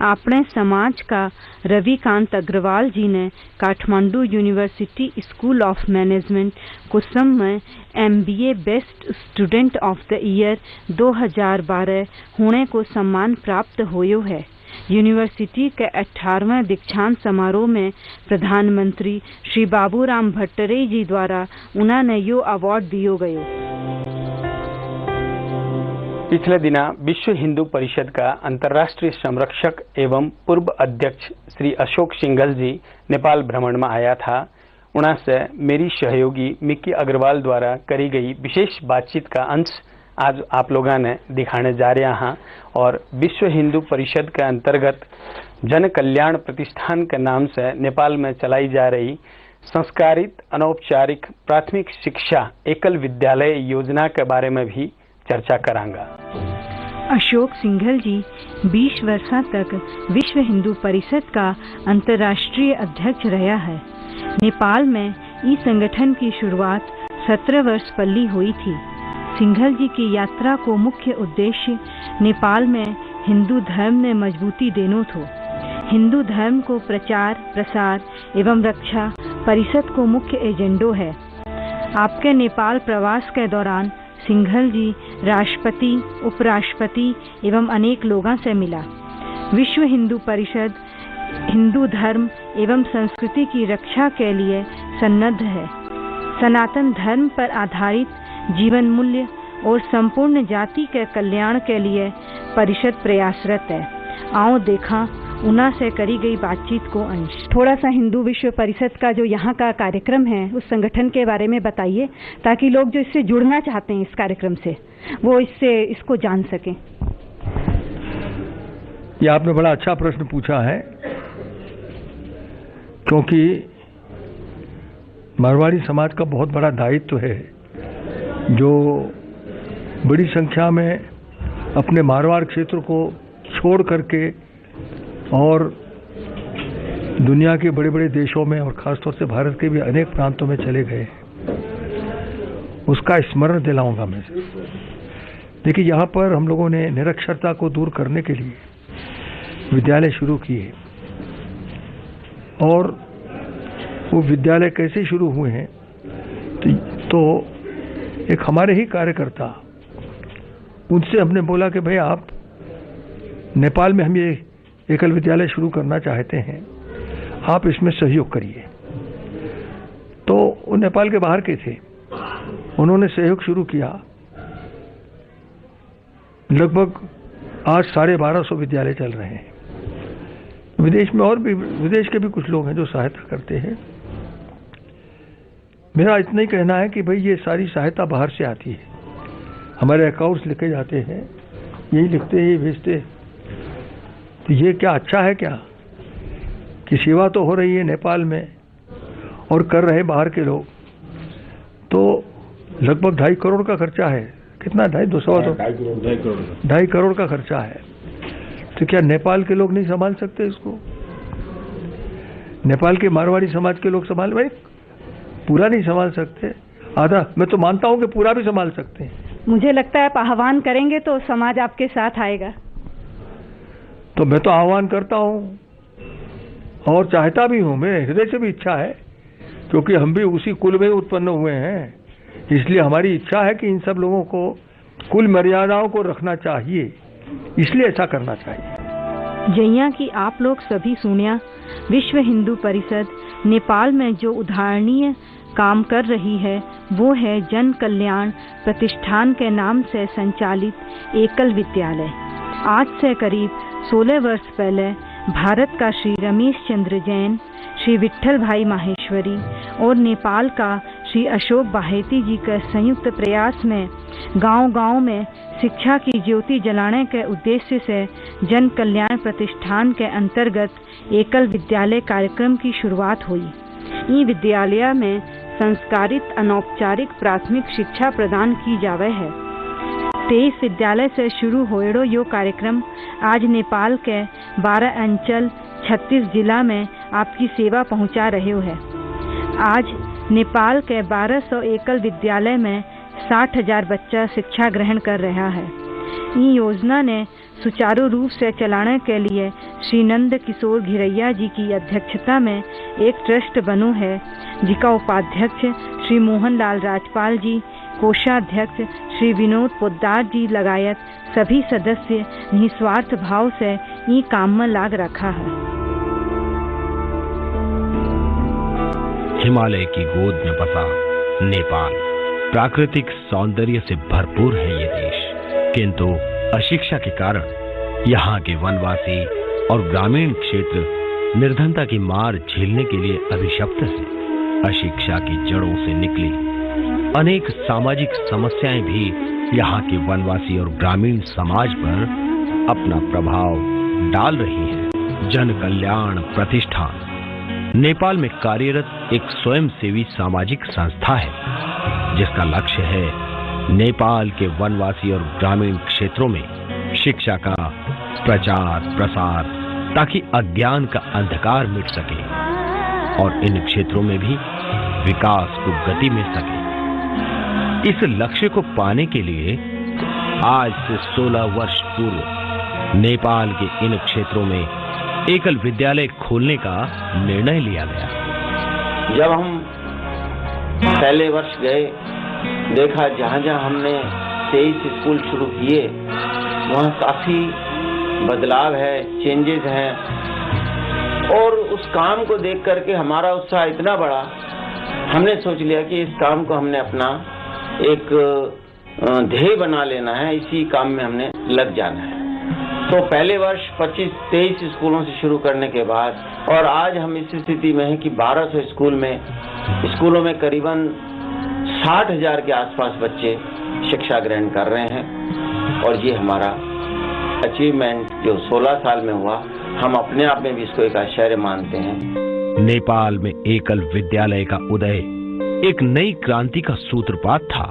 આપણે समाज का रविकांत अग्रवाल जी ने Kathmandu university school of management KUSOM में MBA best student of the year 2012 होने को सम्मान प्राप्त होयो है। यूनिवर्सिटी के 18वें दीक्षांत समारोह में प्रधानमंत्री श्री बाबूराम भट्टरे जी द्वारा उन्हें यो अवार्ड दियो गयो। पिछले दिना विश्व हिंदू परिषद का अंतर्राष्ट्रीय संरक्षक एवं पूर्व अध्यक्ष श्री अशोक सिंघल जी नेपाल भ्रमण में आया था। उन्हें से मेरी सहयोगी मिक्की अग्रवाल द्वारा करी गई विशेष बातचीत का अंश आज आप लोगों ने दिखाने जा रहे हैं और विश्व हिंदू परिषद के अंतर्गत जन कल्याण प्रतिष्ठान के नाम से नेपाल में चलाई जा रही संस्कारित अनौपचारिक प्राथमिक शिक्षा एकल विद्यालय योजना के बारे में भी चर्चा करांगा। अशोक सिंघल जी 20 वर्षों तक विश्व हिंदू परिषद का अंतर्राष्ट्रीय अध्यक्ष रहा है। नेपाल में इस संगठन की शुरुआत 17 वर्ष पहले हुई थी। सिंघल जी की यात्रा को मुख्य उद्देश्य नेपाल में हिंदू धर्म में मजबूती देना था। हिंदू धर्म को प्रचार प्रसार एवं रक्षा परिषद को मुख्य एजेंडो है। आपके नेपाल प्रवास के दौरान सिंघल जी राष्ट्रपति, उपराष्ट्रपति एवं अनेक लोगों से मिला। विश्व हिंदू परिषद हिंदू धर्म एवं संस्कृति की रक्षा के लिए सन्नद्ध है। सनातन धर्म पर आधारित जीवन मूल्य और संपूर्ण जाति के कल्याण के लिए परिषद प्रयासरत है। आओ देखा उना से करी गई बातचीत को अंश। थोड़ा सा हिंदू विश्व परिषद का जो यहाँ का कार्यक्रम है उस संगठन के बारे में बताइए ताकि लोग जो इससे जुड़ना चाहते हैं इस कार्यक्रम से वो इसको जान सकें। ये आपने बड़ा अच्छा प्रश्न पूछा है क्योंकि मारवाड़ी समाज का बहुत बड़ा दायित्व है जो बड़ी संख्या में अपने मारवाड़ क्षेत्र को छोड़ करके और दुनिया के बड़े बड़े देशों में और खासतौर से भारत के भी अनेक प्रांतों में चले गए। उसका स्मरण दिलाऊंगा मैं। देखिए, यहाँ पर हम लोगों ने निरक्षरता को दूर करने के लिए विद्यालय शुरू किए और वो विद्यालय कैसे शुरू हुए हैं तो एक हमारे ही कार्यकर्ता, उनसे हमने बोला कि भाई आप नेपाल में हम ये एकल विद्यालय शुरू करना चाहते हैं, आप इसमें सहयोग करिए। तो वो नेपाल के बाहर के थे, उन्होंने सहयोग शुरू किया। लगभग आज 1250 विद्यालय चल रहे हैं। विदेश में और भी विदेश के भी कुछ लोग हैं जो सहायता करते हैं। मेरा इतना ही कहना है कि भाई ये सारी सहायता बाहर से आती है, हमारे अकाउंट्स लिखे जाते हैं, यही लिखते हैं, यही भेजते हैं। तो ये क्या अच्छा है क्या कि सेवा तो हो रही है नेपाल में और कर रहे बाहर के लोग। तो लगभग 2.5 करोड़ का खर्चा है। कितना? 2.5 करोड़ का खर्चा है। तो क्या नेपाल के लोग नहीं संभाल सकते इसको? नेपाल के मारवाड़ी समाज के लोग संभाल, भाई पूरा नहीं संभाल सकते, आधा। मैं तो मानता हूं कि पूरा भी संभाल सकते हैं। मुझे लगता है आप आह्वान करेंगे तो समाज आपके साथ आएगा। तो मैं तो आह्वान करता हूं और चाहता भी हूं, मेरे हृदय से भी इच्छा है, क्योंकि हम भी उसी कुल में उत्पन्न हुए हैं। इसलिए हमारी इच्छा है कि इन सब लोगों को कुल मर्यादाओं को रखना चाहिए, इसलिए ऐसा करना चाहिए। जैया कि आप लोग सभी सुनिया, विश्व हिंदू परिषद नेपाल में जो उदाहरणीय काम कर रही है वो है जन कल्याण प्रतिष्ठान के नाम से संचालित एकल विद्यालय। आज से करीब 16 वर्ष पहले भारत का श्री रमेश चंद्र जैन, श्री विट्ठल भाई माहेश्वरी और नेपाल का श्री अशोक बाहेती जी के संयुक्त प्रयास में गांव-गांव में शिक्षा की ज्योति जलाने के उद्देश्य से जन कल्याण प्रतिष्ठान के अंतर्गत एकल विद्यालय कार्यक्रम की शुरुआत हुई। ई विद्यालय में संस्कारित अनौपचारिक प्राथमिक शिक्षा प्रदान की जावे है। 23 विद्यालय से शुरू होएड़ो यो कार्यक्रम आज नेपाल के 12 अंचल 36 जिला में आपकी सेवा पहुंचा रहे है। आज नेपाल के 1200 एकल विद्यालय में 60,000 बच्चा शिक्षा ग्रहण कर रहा है। ये योजना ने सुचारू रूप से चलाने के लिए श्री नंद किशोर घिरैया जी की अध्यक्षता में एक ट्रस्ट बनो है, जिसका उपाध्यक्ष श्री मोहन लाल राजपाल जी, कोषाध्यक्ष श्री विनोद पोद्दार जी लगायत सभी सदस्य निस्वार्थ भाव से ई काम में लाग रखा है। हिमालय की गोद में बसा नेपाल प्राकृतिक सौंदर्य से भरपूर है ये देश, किंतु अशिक्षा के कारण यहाँ के वनवासी और ग्रामीण क्षेत्र निर्धनता की मार झेलने के लिए अभिशप्त है। अशिक्षा की जड़ों से निकली अनेक सामाजिक समस्याएं भी यहाँ के वनवासी और ग्रामीण समाज पर अपना प्रभाव डाल रही हैं। जन कल्याण प्रतिष्ठान नेपाल में कार्यरत एक स्वयंसेवी सामाजिक संस्था है, जिसका लक्ष्य है नेपाल के वनवासी और ग्रामीण क्षेत्रों में शिक्षा का प्रचार प्रसार, ताकि अज्ञान का अंधकार मिट सके और इन क्षेत्रों में भी विकास को गति मिल सके। इस लक्ष्य को पाने के लिए आज से 16 वर्ष पूर्व नेपाल के इन क्षेत्रों में एकल विद्यालय खोलने का निर्णय लिया गया। जब हम पहले वर्ष गए, देखा जहां जहां हमने 23 स्कूल शुरू किए वहां काफी बदलाव है, चेंजेस हैं, और उस काम को देख करके हमारा उत्साह इतना बढ़ा, हमने सोच लिया कि इस काम को हमने अपना एक ध्येय बना लेना है, इसी काम में हमने लग जाना है। तो पहले वर्ष 25-23 स्कूलों से शुरू करने के बाद, और आज हम इस स्थिति में हैं कि 1200 स्कूलों में करीबन 60,000 के आसपास बच्चे शिक्षा ग्रहण कर रहे हैं। और ये हमारा अचीवमेंट जो 16 साल में हुआ, हम अपने आप में भी इसको एक आश्चर्य मानते हैं। नेपाल में एकल विद्यालय का उदय एक नई क्रांति का सूत्रपात था।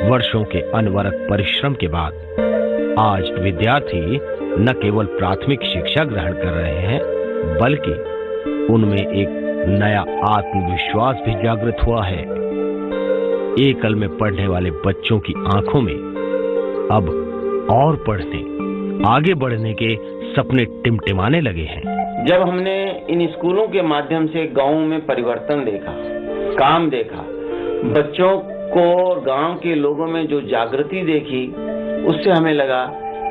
वर्षों के अनवरत परिश्रम के बाद आज विद्यार्थी न केवल प्राथमिक शिक्षा ग्रहण कर रहे हैं, बल्कि उनमें एक नया आत्मविश्वास भी जागृत हुआ है। एकल में पढ़ने वाले बच्चों की आंखों में अब और पढ़ने, आगे बढ़ने के सपने टिमटिमाने लगे हैं। जब हमने इन स्कूलों के माध्यम से गांवों में परिवर्तन देखा, काम देखा, बच्चों को गांव के लोगों में जो जागृति देखी, उससे हमें लगा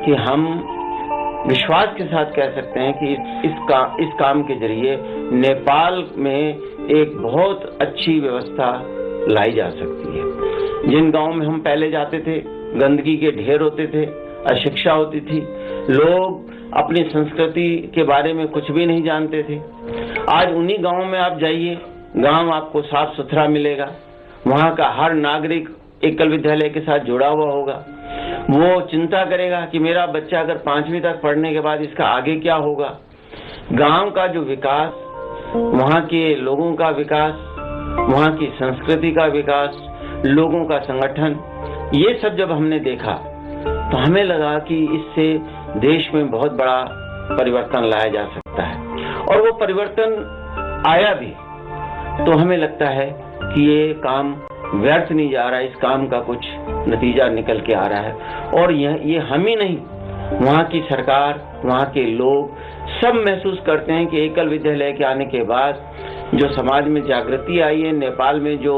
कि हम विश्वास के साथ कह सकते हैं कि इस काम के जरिए नेपाल में एक बहुत अच्छी व्यवस्था लाई जा सकती है। जिन गांव में हम पहले जाते थे, गंदगी के ढेर होते थे, अशिक्षा होती थी, लोग अपनी संस्कृति के बारे में कुछ भी नहीं जानते थे, आज उन्हीं गांवों में आप जाइए, गांव आपको साफ सुथरा मिलेगा। वहां का हर नागरिक एकल विद्यालय के साथ जुड़ा हुआ होगा। वो चिंता करेगा कि मेरा बच्चा अगर 5वीं तक पढ़ने के बाद इसका आगे क्या होगा। गांव का जो विकास, वहां के लोगों का विकास, वहां की संस्कृति का विकास, लोगों का संगठन, ये सब जब हमने देखा तो हमें लगा कि इससे देश में बहुत बड़ा परिवर्तन लाया जा सकता है। और वो परिवर्तन आया भी, तो हमें लगता है कि ये काम व्यर्थ नहीं जा रहा है, इस काम का कुछ नतीजा निकल के आ रहा है। और ये हम ही नहीं, वहाँ की सरकार, वहाँ के लोग सब महसूस करते हैं कि एकल विद्यालय के आने के बाद जो समाज में जागृति आई है, नेपाल में जो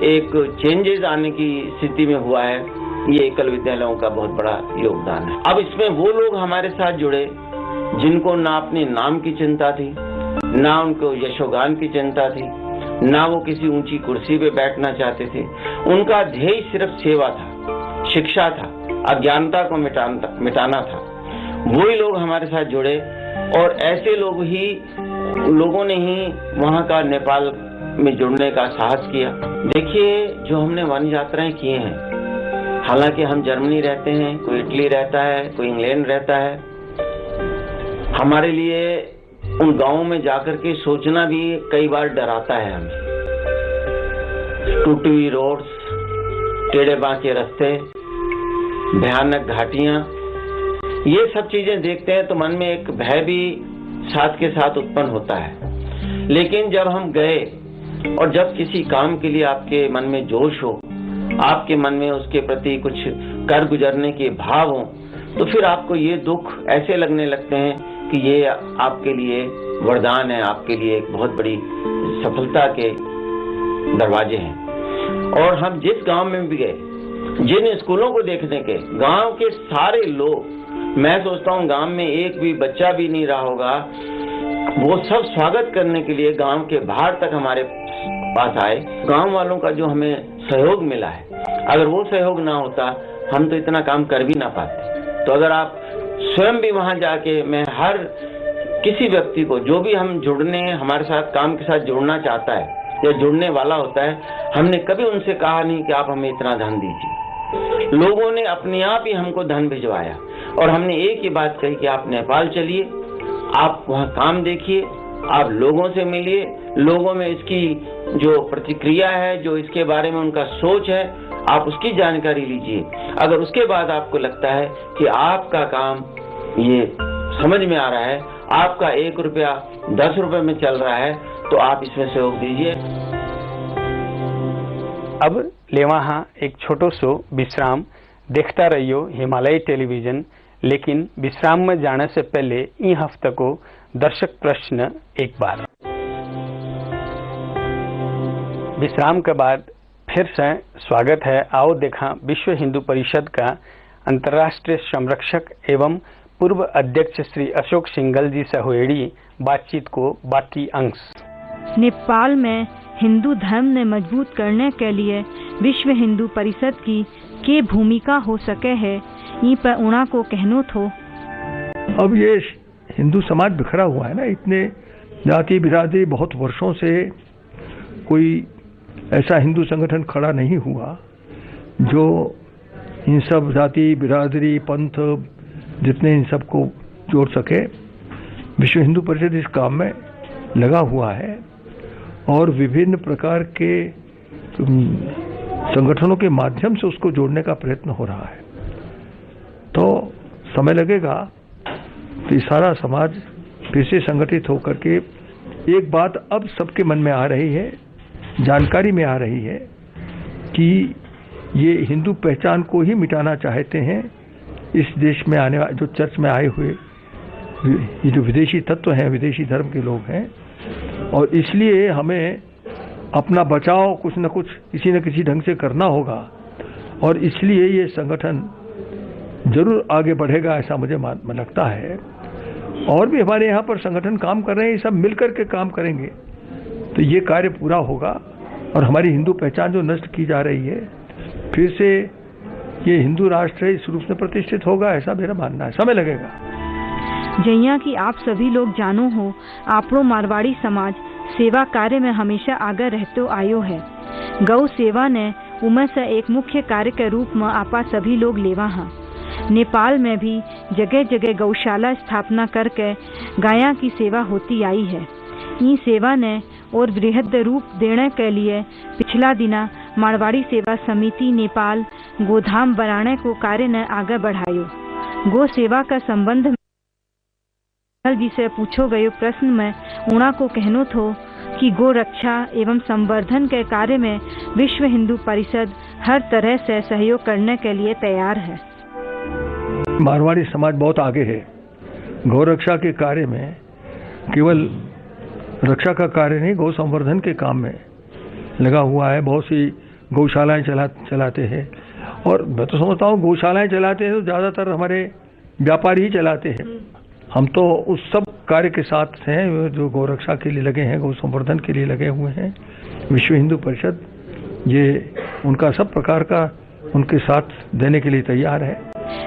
एक चेंजेस आने की स्थिति में हुआ है, ये एकल विद्यालयों का बहुत बड़ा योगदान है। अब इसमें वो लोग हमारे साथ जुड़े जिनको ना अपने नाम की चिंता थी, ना उनको यशोगान की चिंता थी, ना वो किसी ऊंची कुर्सी पे बैठना चाहते थे। उनका ध्येय सिर्फ सेवा था, शिक्षा था, अज्ञानता को मिटाना था। वही लोग हमारे साथ जुड़े और ऐसे लोगों ने ही वहाँ का नेपाल में जुड़ने का साहस किया। देखिए, जो हमने वन यात्राएं किए हैं, हालांकि हम जर्मनी रहते हैं, कोई इटली रहता है, कोई इंग्लैंड रहता है, हमारे लिए उन गांवों में जाकर के सोचना भी कई बार डराता है हमें। टूटी हुई रोड्स, टेढ़े बांके रास्ते, भयानक घाटियां, ये सब चीजें देखते हैं तो मन में एक भय भी साथ के साथ उत्पन्न होता है। लेकिन जब हम गए और जब किसी काम के लिए आपके मन में जोश हो, आपके मन में उसके प्रति कुछ कर गुजरने के भाव हो, तो फिर आपको ये दुख ऐसे लगने लगते हैं कि ये आपके लिए वरदान है, आपके लिए एक बहुत बड़ी सफलता के दरवाजे हैं। और हम जिस गांव में भी गए, जिन स्कूलों को देखने के, गांव के सारे लोग, मैं सोचता हूँ गांव में एक भी बच्चा भी नहीं रहा होगा, वो सब स्वागत करने के लिए गांव के बाहर तक हमारे पास आए। गांव वालों का जो हमें सहयोग मिला है, अगर वो सहयोग ना होता हम तो इतना काम कर भी ना पाते। तो अगर आप स्वयं भी वहां जाके, मैं हर किसी व्यक्ति को, जो भी हम जुड़ने, हमारे साथ काम के साथ जुड़ना चाहता है या जुड़ने वाला होता है, हमने कभी उनसे कहा नहीं कि आप हमें इतना धन दीजिए। लोगों ने अपने आप ही हमको धन भिजवाया और हमने एक ही बात कही कि आप नेपाल चलिए, आप वहाँ काम देखिए, आप लोगों से मिलिए, लोगों में इसकी जो प्रतिक्रिया है, जो इसके बारे में उनका सोच है, आप उसकी जानकारी लीजिए। अगर उसके बाद आपको लगता है कि आपका काम ये समझ में आ रहा है, आपका 1 रुपया 10 रुपए में चल रहा है, तो आप इसमें सहयोग दीजिए। अब लेवा हाँ एक छोटो सो विश्राम। देखता रहियो हिमालय टेलीविजन। लेकिन विश्राम में जाने से पहले ई हफ्ते को दर्शक प्रश्न एक बार। विश्राम के बाद फिर से स्वागत है। आओ देखा विश्व हिंदू परिषद का अंतर्राष्ट्रीय संरक्षक एवं पूर्व अध्यक्ष श्री अशोक सिंघल जी से हुई बातचीत को बाकी अंश। नेपाल में हिंदू धर्म ने मजबूत करने के लिए विश्व हिंदू परिषद की के भूमिका हो सके है, ई पर उना को कहनो थो। अब ये हिंदू समाज बिखरा हुआ है ना, इतने जाति बिरादरी, बहुत वर्षों से कोई ऐसा हिंदू संगठन खड़ा नहीं हुआ जो इन सब जाति बिरादरी पंथ जितने इन सब को जोड़ सके। विश्व हिंदू परिषद इस काम में लगा हुआ है और विभिन्न प्रकार के संगठनों के माध्यम से उसको जोड़ने का प्रयत्न हो रहा है। तो समय लगेगा कि सारा समाज फिर से संगठित होकर के एक बात अब सबके मन में आ रही है, जानकारी में आ रही है कि ये हिंदू पहचान को ही मिटाना चाहते हैं इस देश में आने वाले जो चर्च में आए हुए ये जो विदेशी तत्व हैं, विदेशी धर्म के लोग हैं। और इसलिए हमें अपना बचाव कुछ न कुछ किसी न किसी ढंग से करना होगा और इसलिए ये संगठन जरूर आगे बढ़ेगा, ऐसा मुझे लगता है। और भी हमारे यहाँ पर संगठन काम कर रहे हैं, सब मिलकर के काम करेंगे तो ये कार्य पूरा होगा और हमारी हिंदू पहचान जो नष्ट की जा रही है फिर से ये हिंदू राष्ट्र इस रूप में प्रतिष्ठित होगा, ऐसा मेरा मानना है। समय लगेगा। जैया कि आप सभी लोग जानो हो, आपरो मारवाड़ी समाज सेवा कार्य में हमेशा आगे रहते आयो है। गौ सेवा ने उमें से एक मुख्य कार्य के रूप में आपा सभी लोग लेवा हैं। नेपाल में भी जगह जगह गौशाला स्थापना करके गाया की सेवा होती आई है। ई सेवा ने और बृहद रूप देने के लिए पिछला दिना मारवाड़ी सेवा समिति नेपाल गोधाम बनाने को कार्य ने आगे बढ़ायो। गो सेवा का संबंध जी से पूछो गयो प्रश्न में उना को कहनो थो कि गो रक्षा एवं संवर्धन के कार्य में विश्व हिंदू परिषद हर तरह से सहयोग करने के लिए तैयार है। मारवाड़ी समाज बहुत आगे है गौ रक्षा के कार्य में। केवल रक्षा का कार्य नहीं, गौ संवर्धन के काम में लगा हुआ है। बहुत सी गौशालाएं चलाते हैं और मैं तो समझता हूँ गौशालाएं चलाते हैं तो ज़्यादातर हमारे व्यापारी ही चलाते हैं। हम तो उस सब कार्य के साथ हैं जो गौ रक्षा के लिए लगे हैं, गौ संवर्धन के लिए लगे हुए हैं। विश्व हिंदू परिषद ये उनका सब प्रकार का उनके साथ देने के लिए तैयार है।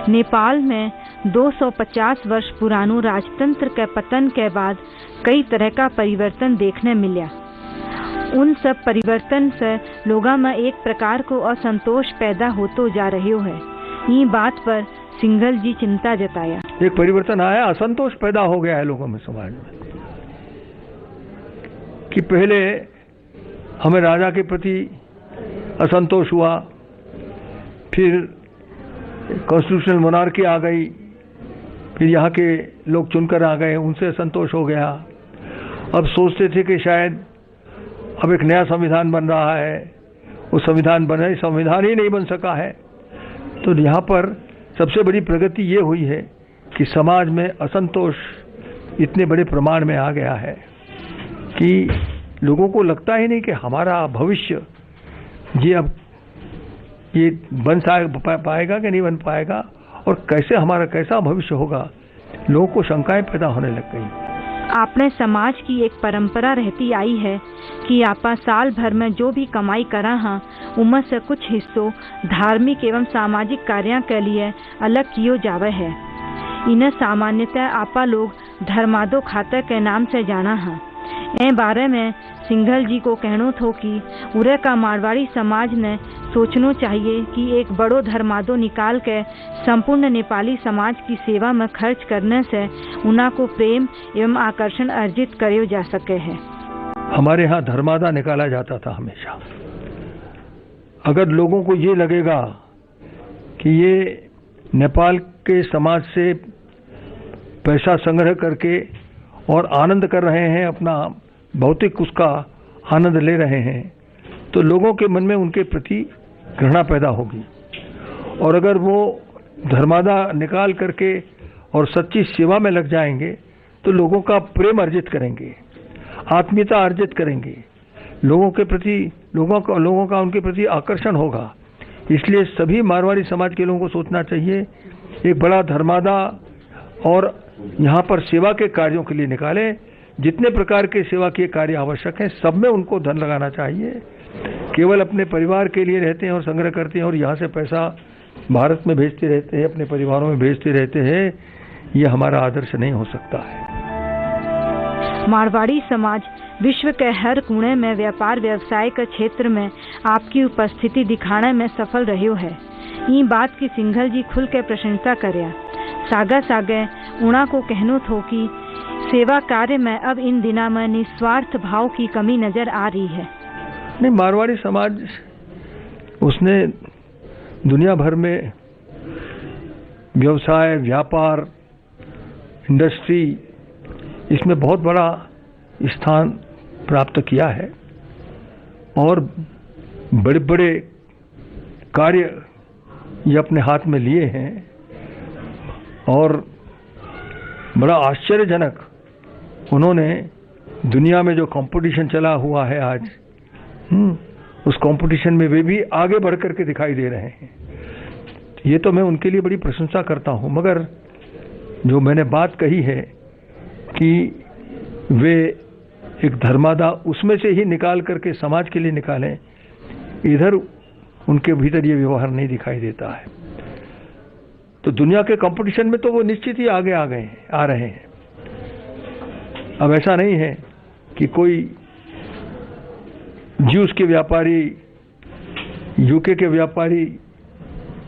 नेपाल में 250 वर्ष पुरानो राजतंत्र के पतन के बाद कई तरह का परिवर्तन देखने मिला। उन सब परिवर्तन से लोगों में एक प्रकार को असंतोष पैदा होतो जा रही है। ये बात पर सिंघल जी चिंता जताया। एक परिवर्तन आया, असंतोष पैदा हो गया है लोगों में, समाज में, कि पहले हमें राजा के प्रति असंतोष हुआ, फिर कॉन्स्टिट्यूशनल मोनार्की आ गई, फिर यहाँ के लोग चुनकर आ गए, उनसे असंतोष हो गया। अब सोचते थे कि शायद अब एक नया संविधान बन रहा है, वो संविधान बने, संविधान ही नहीं बन सका है। तो यहाँ पर सबसे बड़ी प्रगति ये हुई है कि समाज में असंतोष इतने बड़े प्रमाण में आ गया है कि लोगों को लगता ही नहीं कि हमारा भविष्य ये बन पाएगा कि नहीं बन पाएगा, और कैसे हमारा कैसा भविष्य होगा। लोगों को शंकाएं पैदा होने लग गई। आपने समाज की एक परंपरा रहती आई है कि आपा साल भर में जो भी कमाई करा हाँ उमर से कुछ हिस्सों धार्मिक एवं सामाजिक कार्यों के लिए अलग कियो जावे है। इन्हें सामान्यतः आपा लोग धर्मादो खातर के नाम से जाना है। ए बारे में सिंघल जी को कहनो थो कि उरे का मारवाड़ी समाज ने सोचना चाहिए कि एक बड़ो धर्मादो निकाल के संपूर्ण नेपाली समाज की सेवा में खर्च करने से उना को प्रेम एवं आकर्षण अर्जित करो जा सके है। हमारे यहाँ धर्मादा निकाला जाता था हमेशा। अगर लोगों को ये लगेगा कि ये नेपाल के समाज से पैसा संग्रह करके और आनंद कर रहे हैं, अपना भौतिक उसका आनंद ले रहे हैं, तो लोगों के मन में उनके प्रति घृणा पैदा होगी। और अगर वो धर्मादा निकाल करके और सच्ची सेवा में लग जाएंगे तो लोगों का प्रेम अर्जित करेंगे, आत्मीयता अर्जित करेंगे, लोगों का उनके प्रति आकर्षण होगा। इसलिए सभी मारवाड़ी समाज के लोगों को सोचना चाहिए एक बड़ा धर्मादा और यहाँ पर सेवा के कार्यों के लिए निकालें। जितने प्रकार के सेवा के कार्य आवश्यक हैं सब में उनको धन लगाना चाहिए। केवल अपने परिवार के लिए रहते हैं और संग्रह करते हैं और यहाँ से पैसा भारत में भेजते रहते हैं, अपने परिवारों में भेजते रहते हैं, ये हमारा आदर्श नहीं हो सकता है। मारवाड़ी समाज विश्व के हर कोने में व्यापार व्यवसाय के क्षेत्र में आपकी उपस्थिति दिखाने में सफल रहो है। ये बात की सिंघल जी खुल के प्रशंसा कर्या। सागे उना को कहनो थो कि सेवा कार्य में अब इन दिनों में निस्वार्थ भाव की कमी नजर आ रही है। नहीं, मारवाड़ी समाज उसने दुनिया भर में व्यवसाय, व्यापार, इंडस्ट्री, इसमें बहुत बड़ा स्थान प्राप्त किया है और बड़े बड़े कार्य ये अपने हाथ में लिए हैं। और बड़ा आश्चर्यजनक उन्होंने दुनिया में जो कंपटीशन चला हुआ है आज, उस कंपटीशन में वे भी आगे बढ़ करके दिखाई दे रहे हैं। ये तो मैं उनके लिए बड़ी प्रशंसा करता हूं। मगर जो मैंने बात कही है कि वे एक धर्मादा उसमें से ही निकाल करके समाज के लिए निकालें, इधर उनके भीतर ये व्यवहार नहीं दिखाई देता है। तो दुनिया के कंपटीशन में तो वो निश्चित ही आगे आ रहे हैं। अब ऐसा नहीं है कि कोई ज्यूस के व्यापारी, यूके के व्यापारी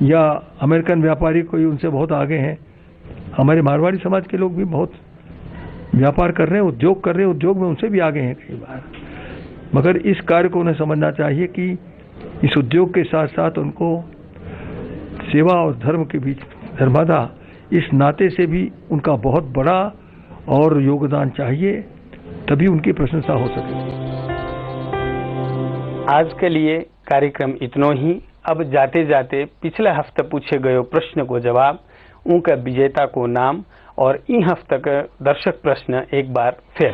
या अमेरिकन व्यापारी कोई उनसे बहुत आगे हैं। हमारे मारवाड़ी समाज के लोग भी बहुत व्यापार कर रहे हैं, उद्योग कर रहे हैं, उद्योग में उनसे भी आगे हैं कई बार। मगर इस कार्य को उन्हें समझना चाहिए कि इस उद्योग के साथ साथ उनको सेवा और धर्म के बीच धर्मादा इस नाते से भी उनका बहुत बड़ा और योगदान चाहिए, तभी उनकी प्रशंसा हो सके। आज के लिए कार्यक्रम इतना ही। अब जाते जाते पिछले हफ्ते पूछे गए प्रश्न को जवाब, उनका विजेता को नाम और इन हफ्ते का दर्शक प्रश्न एक बार फिर।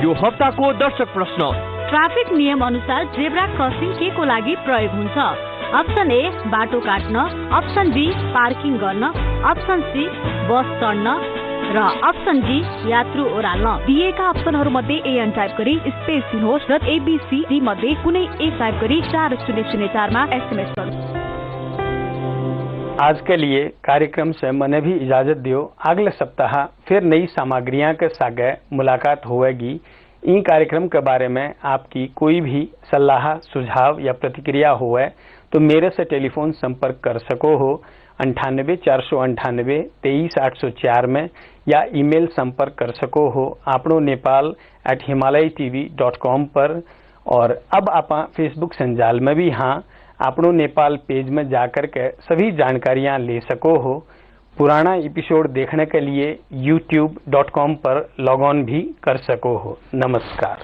यो हफ्ता को दर्शक प्रश्न ट्राफिक नियम अनुसार जेब्रा क्रसिङ के को लागि प्रयोग हुन्छ? अप्सन ए बाटो काट्न, अप्सन बी पार्किङ गर्न, अप्सन सी बस चढ्न र अप्सन डी यात्रु ओह्राल्न। दिएका अप्सनहरू मध्ये एएन टाइप गरी स्पेस दिनुहोस् र एबीसी मध्ये कुनै एक टाइप गरी 4004 मा एसएमएस गर्नुहोस्। आज के लिए कार्यक्रम से मैंने भी इजाजत दियो। अगले सप्ताह फिर नई सामग्रियां के साथ मुलाकात होगी। इन कार्यक्रम के बारे में आपकी कोई भी सलाह, सुझाव या प्रतिक्रिया हो तो मेरे से टेलीफोन संपर्क कर सको हो 98 498 23 804 में, या ईमेल संपर्क कर सको हो आपनो nepal@himalayatv.com पर। और अब आप फेसबुक संजाल में भी हाँ आपनो नेपाल पेज में जाकर के सभी जानकारियां ले सको हो। पुराना एपिसोड देखने के लिए youtube.com पर लॉग ऑन भी कर सको हो। नमस्कार।